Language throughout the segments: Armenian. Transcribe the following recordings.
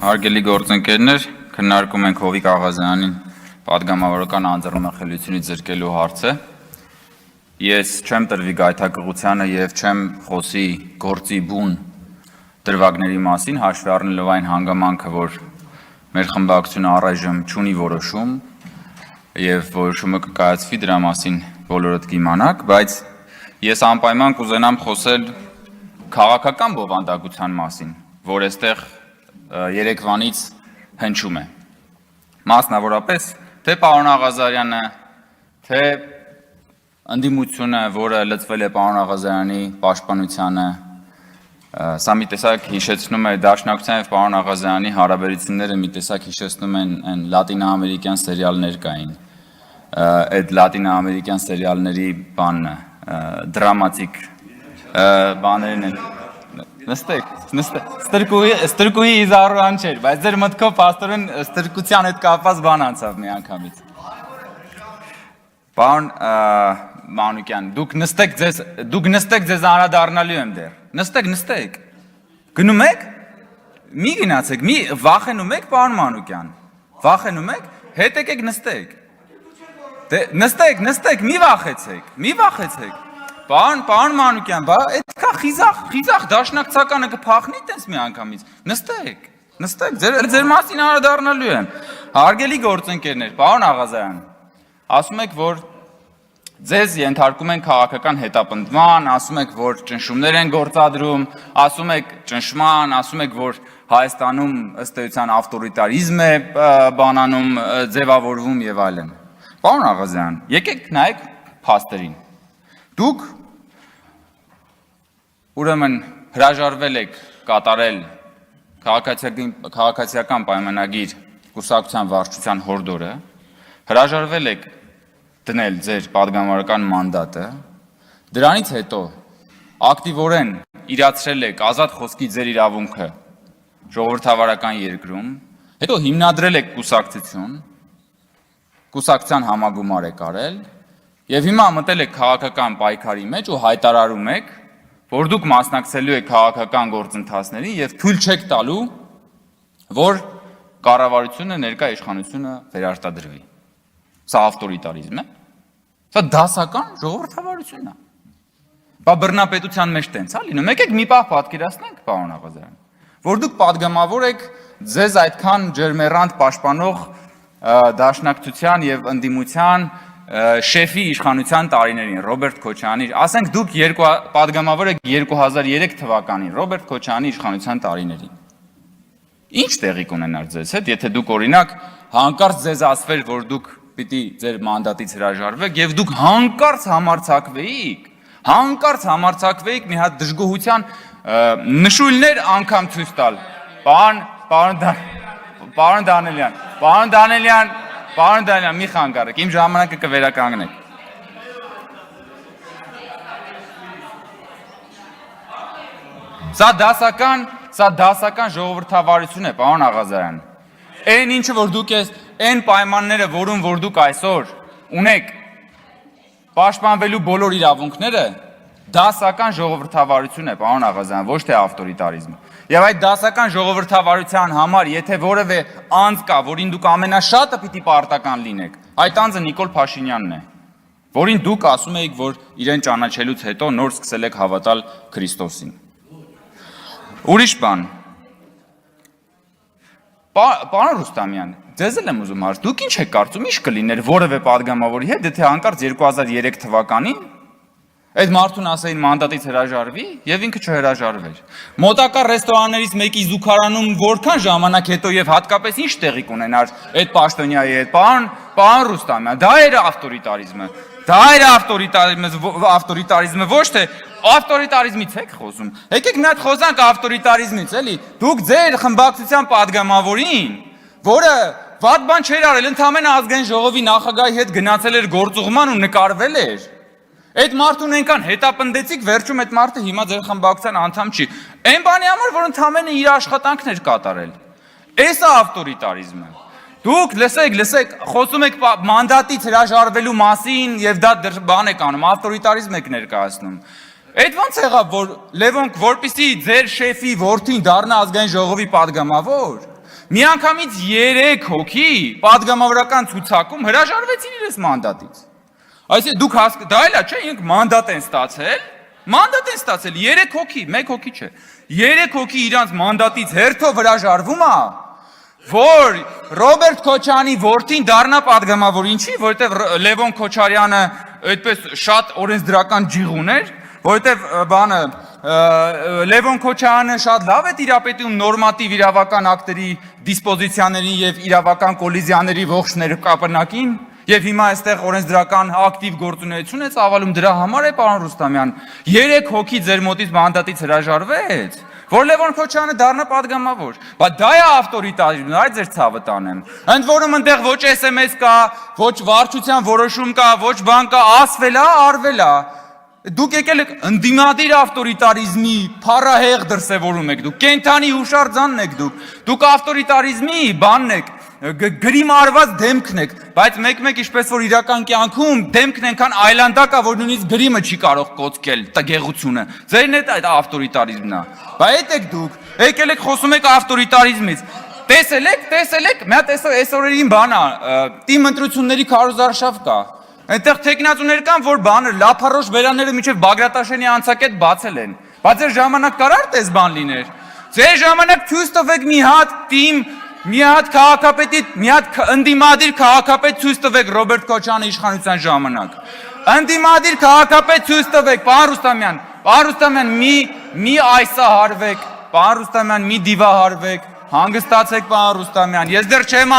Հարգելի գործընկերներ, քննարկում ենք Հովիկ Աղազյանին պատգամավորական անձեռնախելությունից զրկելու հարցը։ Ես չեմ տրվի գայթակղությանը եւ չեմ խոսի գործի բուն դրվագների մասին, հաշվի առնելով այն հանգամանքը, որ մեր խմբակցությունը առայժմ չունի որոշում եւ որոշումը կկայացվի դրա մասին բոլորդ կիմանաք, բայց ես անպայման կուզենամ խոսել քաղաքական բովանդակության մասին, որ այստեղ երեկվանից հնչում է։ Մասնավորապես, թե պարոն Աղազարյանը, թե ընդդիմությունը, որը լծվել է պարոն Աղազարյանի պաշտպանությանը, սա մի տեսակ հիշեցնում է Դաշնակցության եւ պարոն Աղազարյանի հարաբերությունները մի տեսակ հիշեցնում են այն լատինաամերիկյան սերիալներ կային։ Այդ լատինաամերիկյան սերիալների բանն է, դրամատիկ բաներն են։ Նստեք, ստրկուի իզարուան չէր, բայց ձեր մտքով պաստորեն ստրկության հետ կապված բան անցավ մի անգամից։ Պարոն Մանուկյան, դուք նստեք ձեզ անդրադառնալու եմ դեռ։ Նստեք։ Գնում եք։ Մի գնացեք, մի վախենում եք, պարոն Մանուկյան։ Վախենում եք, հետ եկեք նստեք։ Դե նստեք, մի վախեցեք։ Պարոն Մանուկյան, բա այդքա խիզախ դաշնակցականը կփախնի տես մի անգամից։ Նստեք, ձեր մասին անդրադառնալու եմ։ Հարգելի գործընկերներ, պարոն Աղազարյան, ասում եք, որ ձեզ ենթարկում են քաղաքական հետապնդման, ասում եք, որ ճնշումներ են գործադրում, ասում եք ճնշման, ասում եք, որ Հայաստանում ըստ էության ավտորիտարիզմ է բանանում, ձևավորվում եւ այլն։ Պարոն Աղազարյան, եկեք նայեք փաստերին։ Դուք ուրեմն հրաժարվել եք կատարել քաղաքացիական պայմանագիր կուսակցության վարչության հորդորը, հրաժարվել եք դնել ձեր պատգամավորական մանդատը, դրանից հետո ակտիվորեն իրացրել եք ազատ խոսքի ձեր իրավունքը ժողովրդավարական երկրում, հետո հիմնադրել եք կուսակցության համագումար եք արել եւ հիմա մտել եք քաղաքական պայքարի մեջ ու հայտարարում եք, որ դուք մասնակցելու եք քաղաքական գործընթացներին եւ թույլ չեք տալու, որ կառավարությունը ներկա իշխանությունը վերարտադրվի։ Սա ավտորիտարիզմ է։ Սա դասական ժողովրդավարություն է։ Բա բռնապետության մեջ տենց է լինում։ Եկեք մի պահ պատկերացնենք, պարոն Աղազարյան, որ դուք падգամավոր եք ձեզ այդքան ջերմեռանդ պաշտպանող դաշնակցության եւ ընդդիմության շեֆի իշխանության տարիներին, Ռոբերտ Քոչարյանի, ասենք դուք падգամավոր եք 2003 թվականին, Ռոբերտ Քոչարյանի իշխանության տարիներին։ Ինչ տեղի կունենար ձեզ հետ, եթե դուք օրինակ հանկարծ ձեզ ասվեր, որ դուք պիտի ձեր մանդատից հրաժարվեք եւ դուք հանկարծ համարձակվեիք մի հատ դժգոհության նշույլներ անգամ ցույց տալ։ Պարոն Դանիելյան, մի խանգարեք, իմ ժամանակը կվերականգնեք։ Սա դասական ժողովրդավարություն է, պարոն Աղազարյան։ Այն ինչը որ դուք այն պայմանները, որում որ դուք այսօր ունեք պաշտպանվելու բոլոր իրավունքները, դասական ժողովրդավարություն է, պարոն Աղազարյան, ոչ թե ավտորիտարիզմ։ Եվ այդ դասական ժողովրդավարության համար, եթե որևէ անձ կա, որին դուք ամենաշատը պիտի պարտական լինեք, այդ անձը Նիկոլ Փաշինյանն է, որին դուք ասում եք, որ իրեն ճանաչելուց հետո նոր սկսել եք հավատալ Քրիստոսին։ Ուրիշ բան։ Պարոն Ռուստամյան, ձեզ էլ եմ ուզում հարց, դուք ինչ եք կարծում, ինչ կլիներ որևէ падգամավորի հետ, եթե հանկարծ 2003 թվականին այդ մարդուն ասեին մանդատից հրաժարվի եւ ինքը չհրաժարվեր։ Մոտակա ռեստորաններից մեկի զուգարանում որքան ժամանակ հետո եւ հատկապես ինչ տեղի կունենար այդ պաշտոնյայի հետ, պարոն Ռուստամյան, դա էր ավտորիտարիզմը, ոչ թե ավտորիտարիզմից եք խոսում։ Եկեք մի հատ խոսանք ավտորիտարիզմից, էլի։ Դուք ձեր խմբակցության падգամավորին, որը վատ բան չէր արել, ընդհանրապես ազգային ժողովի նախագահի հետ գնացել էր գործուղման ու նկարվել էր։ Այդ մարդուն այնքան հետապնդեցիք, վերջում այդ մարդը հիմա ձեր խմբակցության անդամ չի։ Այն բանի համար, որ ընդհանրապես իր աշխատանքն էր կատարել։ Էս է ավտորիտարիզմը։ Դուք լսեք, խոսում եք մանդատից հրաժարվելու մասին եւ դա բան եք անում, ավտորիտարիզմ եք ներկայացնում։ Այդ ոնց եղավ, որ Լևոնք, որպեսզի ձեր շեֆի որդին դառնա ազգային ժողովի падգամավոր, Միանգամից 3 հոգի падգամավորական ցուցակում հրաժարվեցին իրենց մանդատից։ Այսինքն դուք դա էլա չէ, ինք մանդատ են ստացել, 3 հոգի, 1 հոգի չէ։ 3 հոգի իրանց մանդատից հերթով հրաժարվում է, որ Ռոբերտ Քոչարյանի որդին դառնա падգամավոր, ինչի, որովհետև Լևոն Քոչարյանը այդպես շատ օրենսդրական ջիղ ուներ, որովհետև Լևոն Քոչարյանը շատ լավ է տիրապետում նորմատիվ իրավական ակտերի դիսպոզիցիաների եւ իրավական կոլիզիաների ողջ ներկապնակին եւ հիմա այստեղ օրենսդրական ակտիվ գործունեություն է ծավալում, դրա համար է պարոն Ռուստամյան 3 հոգի ձեր մոտից մանդատից հրաժարվեց, որ Լևոն Քոչարյանը դառնա падգամավոր, բայց դա է ավտորիտարիզմը, այ ձեր ցավը տանեմ։ Ընդ որում այնտեղ ոչ SMS կա, ոչ վարչության որոշում կա, ոչ բան կա, ասվել է, արվել է։ Դուք եկել եք ընդդիմադիր ավտորիտարիզմի փառահեղ դրսևորում եք դուք, կենթանի հուշարձանն եք դուք ավտորիտարիզմի բանն եք, գրիմ արված դեմքն եք, բայց մեկ-մեկ ինչպես որ իրական կյանքում դեմքն այնքան այլանդակ է, որ նույնիսկ գրիմը չի կարող կոծկել տգեղությունը։ Ձերն է այդ ավտորիտարիզմն է։ Բայց այդ եք դուք, եկել եք խոսում եք ավտորիտարիզմից։ Տեսել եք, մի հատ այս օրերին բան է, թիմ ընտրությունների քարոզարշավ կա։ Այնտեղ տեխնացուներ կան, որ բանը լափարոշ բերանները միջև Բագրատաշենի անցակետ բացել են։ Բայց ձեր ժամանակ կարար տես բան լիներ։ Ձեր ժամանակ ցույց տվեք մի հատ թիմ, մի հատ քաղաքապետի, մի հատ ընդդիմադիր քաղաքապետ ցույց տվեք Ռոբերտ Քոչարյանի իշխանության ժամանակ։ Ընդդիմադիր քաղաքապետ ցույց տվեք, պարոն Ռուստամյան, մի այսահարվեք, պարոն Ռուստամյան, մի դիվահարվեք, հանգստացեք պարոն Ռուստամյան։ Ես դեռ չեմ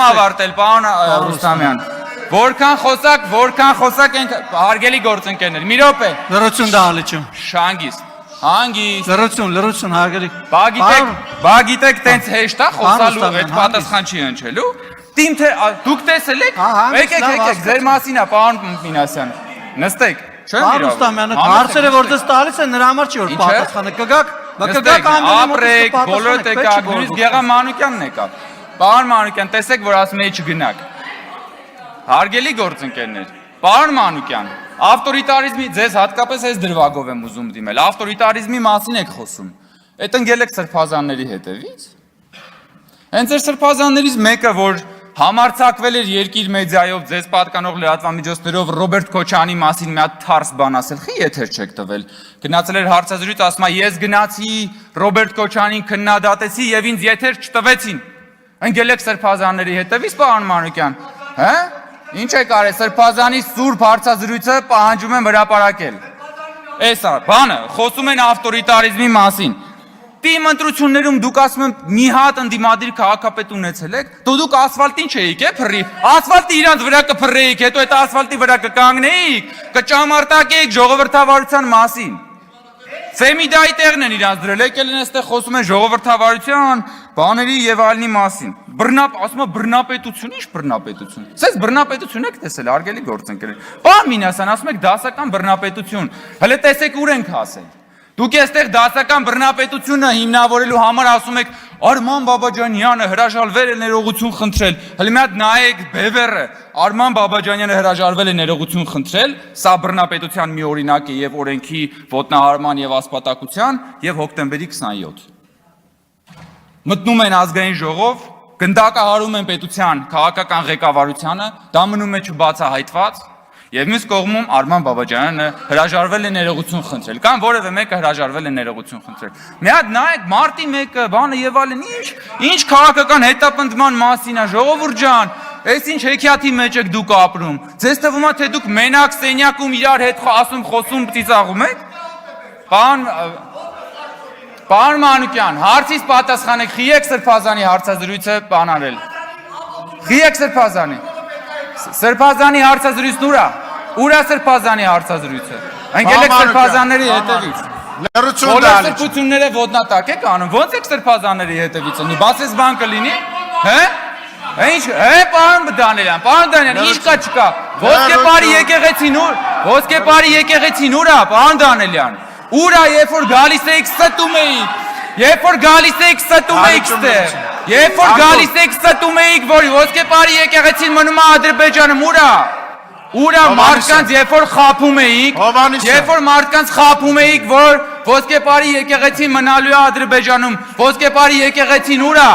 ավարտել, պարոն Ռուստամյան։ Որքան խոսակ ենք հարգելի գործընկերներ։ Մի րոպե։ Լրություն դահլիճում։ Հանգիստ։ Լրություն հարգելի։ Բա գիտեք տենց հեշտ է խոսալու, այդ պատասխան չի հնչելու։ Թիմ թե դուք տեսել եք։ Եկեք, ձեր մասին է, պարոն Մինասյան։ Նստեք, չէ՞ Պարոն Ռուստամյանը հարցերը որ դες տալիս են նրա համար չի որ պատասխանը կգաք ապրեք, բոլորդ եկաք, նույնիսկ Գեղամ Մանուկյանն եկավ։ Պարոն Մանուկյան, տեսեք, որ ասում էի չգնաք։ Հարգելի գործընկերներ, պարոն Մանուկյան, ավտորիտարիզմի ձեզ հատկապես այս դրվագով եմ ուզում դիմել, ավտորիտարիզմի մասին եք խոսում, այդ ընկել եք սրբազանների հետևից։ Հենց ձեր սրբազաններից մեկը, որ համարձակվել էր երկիր մեդիայով ձեզ պատկանող լրատվամիջոցներով Ռոբերտ Քոչարյանի մասին մի հատ թարս բան ասել, խի եթեր չեք տվել։ Գնացել էր հարցազրույց, ասում է ես գնացի Ռոբերտ Քոչարյանին քննադատեցի եւ ինձ եթեր չտվեցին։ Ընկել եք սրբազանների հետևից, պարոն Մանուկյան, հա՞։ Ինչ եք արել, սրբազանի սուրբ հարցազրույցը պահանջում եմ հրապարակել։ Էսա, բանը, խոսում են ավտորիտարիզմի մասին։ Թիմ ընտրություններում դուք ասում եմ մի հատ ընդդիմադիր քաղաքապետ ունեցել եք, դուք ասֆալտին չէիք, փռի։ Ասֆալտը իրանց վրա կփռեիք, հետո այդ ասֆալտի վրա կկանգնեիք, կճամարտակեիք ժողովրդավարության մասին։ Ֆեմիդայի տեղն են իրանց դրել, եկել են այստեղ խոսում են ժողովրդավարության, բաների եւ այլնի մասին։ Ասում է բռնապետություն, ի՞նչ բռնապետություն։ Սենց բռնապետություն եք տեսել, հարգելի գործընկերներ։ Պարոն Մինասյան, ասում եք դասական բռնապետություն։ Հələ տեսեք ուր ենք հասել։ Դուք այստեղ դասական բռնապետությունը հիմնավորելու համար ասում եք Արման Բաբաջանյանը հրաժարվել է ներողություն խնդրել։ Հələ մի հատ նայեք բևեռը, Արման Բաբաջանյանը հրաժարվել է ներողություն խնդրել, սա բռնապետության մի օրինակ է եւ օրենքի ոտնահարման եւ ասպատակության եւ հոկտեմբերի 27։ Մտնում են ազգային ժողով, գնդակահարում են պետության քաղաքական ղեկավարությանը, դա մնում է չբացահայտված։ Եվ մյուս կողմում Արման Բաբաջանյանը հրաժարվել է ներողություն խնդրել, կամ որևէ մեկը հրաժարվել է ներողություն խնդրել։ Մի հատ նայեք մարտի 1-ը, բանը եւ այլն, ինչ քաղաքական հետապնդման մասին է, ժողովուրդ ջան, այս ինչ հեքիաթի մեջ եք դուք ապրում։ Ձեզ թվում է թե դուք մենակ սենյակում իրար հետ խոսում, ծիծաղում եք։ Պարոն Մանուկյան, հարցից պատասխանեք, խի եք սրբազանի հարցազրույցը բանարել։ Խի եք սրբազանի։ Սրբազանի հարցազրույցն ուր է։ Ուր է սրբազանի հարցազրույցը։ Ընկել եք սրբազանների հետևից։ Լրություն դալիճ։ Բոլոր սրբությունները ոտնատակ եք անում։ Ո՞նց եք սրբազանների հետևից ունի։ Բացես բան կլինի։ Հե՞։ Ինչ, պարոն Դանիելյան, ինչ կա չկա։ Ոսկեպարի եկեղեցին ուր է, պարոն Դանիելյան։ Ուր է, երբ որ գալիս էիք ստում էիք։ Երբ որ գալիս էիք ստում էիք ստեղ։ Երբ որ գալիս եք ստում էիք, որ Ոսկեպարի եկեղեցին մնում է Ադրբեջանում, ուր է մարդկանց, երբ որ խաբում էիք, որ ոսկեպարի եկեղեցին մնալու է Ադրբեջանում, ոսկեպարի եկեղեցին ուր է,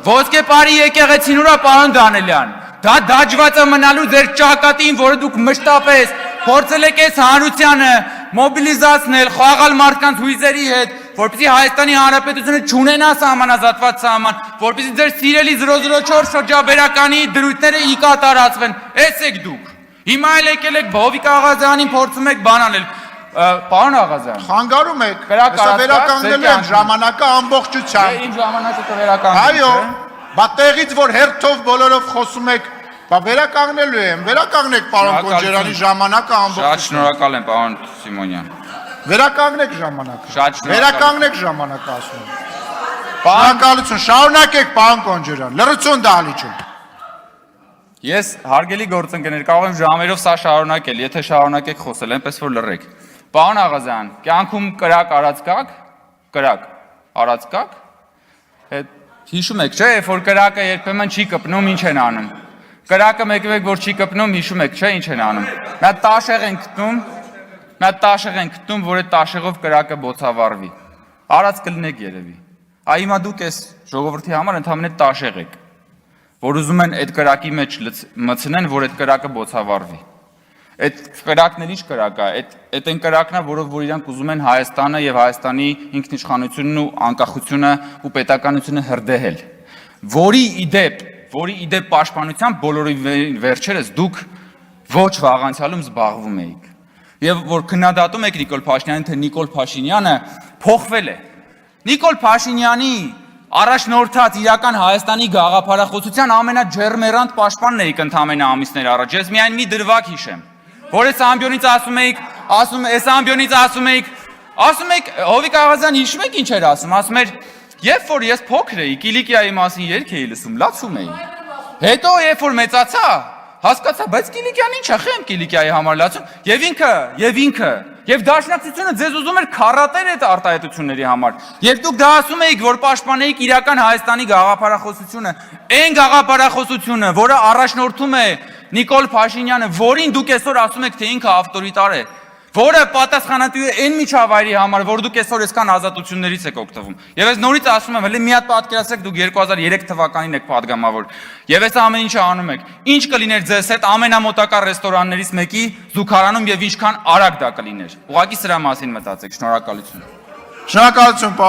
ոսկեպարի եկեղեցին ուր է, պարոն Դանելյան, դա դաջված է մնալու ձեր ճակատին, որը դուք մշտապես փորձել եք այս հանրությանը մոբիլիզացնել, խաղալ մարդկանց հույզերի հետ, որպեսզի Հայաստանի Հանրապետությունը չունենա սահմանազատված սահման, որպեսզի ձեր սիրելի 004 շրջաբերականի դրույթները ի կատարածվեն, էս եք դուք։ Հիմա էլ եկել եք Հովիկ Աղազյանին փորձում եք բանանել։ Պարոն Աղազյան, խանգարում եք, հեսա վերականգնելու եմ ժամանակը ամբողջությամբ։ Իմ ժամանակը կվերականգնեմ։ Այո, բա տեղից որ հերթով բոլորով խոսում եք, բա վերականգնելու եմ, վերականգնեք պարոն Կոնջերյանի ժամանակը Շատ ամբողջությամբ։ շնորհակալ եմ, պարոն Սիմոնյան։ Վերականգնեք ժամանակը։ Շատ շնորհակալ։ Վերականգնեք ժամանակը ասում եմ։ Պարոն, Շնորհակալություն, շարունակեք պարոն Կոնջերյան, լրություն դահլիճում։ ես հարգելի գործընկերներ, կարող եմ ժամերով սա շարունակել, եթե շարունակեք խոսել, այնպես որ լռեք։ Պարոն Աղազյան, կյանքում կրակ արած կաք, կրակ արած կաք, հիշում եք, չէ, երբ որ կրակը երբեմն չի կպնում, ինչ են անում։ Կրակը մեկ որ չի կպնում, հիշում եք, չէ, ինչ են անում։ Մի հատ տաշեղ են գտնում, որ այդ տաշեղով կրակը բոցավառվի։ Արած կլինեք երևի։ Այ հիմա դուք այս ժողովրդի համար ընդհանրապես տաշեղ եք, որ ուզում են այդ կրակի մեջ մտցնեն, որ այդ կրակը բոցավառվի։ Այդ կրակն էլ ինչ կրակ է, այդ այն կրակն է, որով որ իրանք ուզում են Հայաստանը եւ Հայաստանի ինքնիշխանությունն ու անկախությունը ու պետականությունը հրդեհել։ Որի իդեպ պաշտպանությամբ բոլորի վերջերս դուք ոչ վաղանցյալում զբաղվում էիք։ Եվ որ քննադատում եք Նիկոլ Փաշինյանին, թե Նիկոլ Փաշինյանը փոխվել է։ Նիկոլ Փաշինյանի առաջնորդած իրական Հայաստանի գաղափարախոսության ամենաջերմերանտ պաշտպանն էիք ընդամենը ամիսներ առաջ։ Ես միայն մի դրվագ հիշեմ, որ այս ամբիոնից ասում էիք, Հովիկ Աղազյան հիշում եք ինչ էր ասում էր, երբ որ ես փոքր էի, Կիլիկիայի մասին երգ էի լսում, լացում էի։ Հետո երբ որ մեծացա, հասկացա, բայց Կիլիկյան ինչ է, խեմ Կիլիկիայի համար լացում, եւ դաշնակցությունը ձեզ ուզում էր քարատել այդ արտահայտությունների համար։ Երբ դուք դա ասում էիք, որ պաշտպանեիք իրական Հայաստանի գաղափարախոսությունը, այն գաղափարախոսությունը, որը առաջնորդում է Նիկոլ Փաշինյանը, որին դուք այսօր ասում եք, թե ինքը ավտորիտար է, որը պատասխանատու է այն միջավայրի համար, որ դուք այսօր այսքան ազատություններից եք օգտվում։ Եվ ես նորից ասում եմ, հələ մի հատ պատկերացրեք, դուք 2003 թվականին եք падգամավոր։ Եվ այս ամեն ինչը անում եք։ Ինչ կլիներ ձեզ հետ ամենամոտակա ռեստորաններից մեկի զուգարանում եւ ինչքան արագ դա կլիներ։ Ուղղակի սրա մասին մտածեք։ Շնորհակալություն։ Շնորհակալություն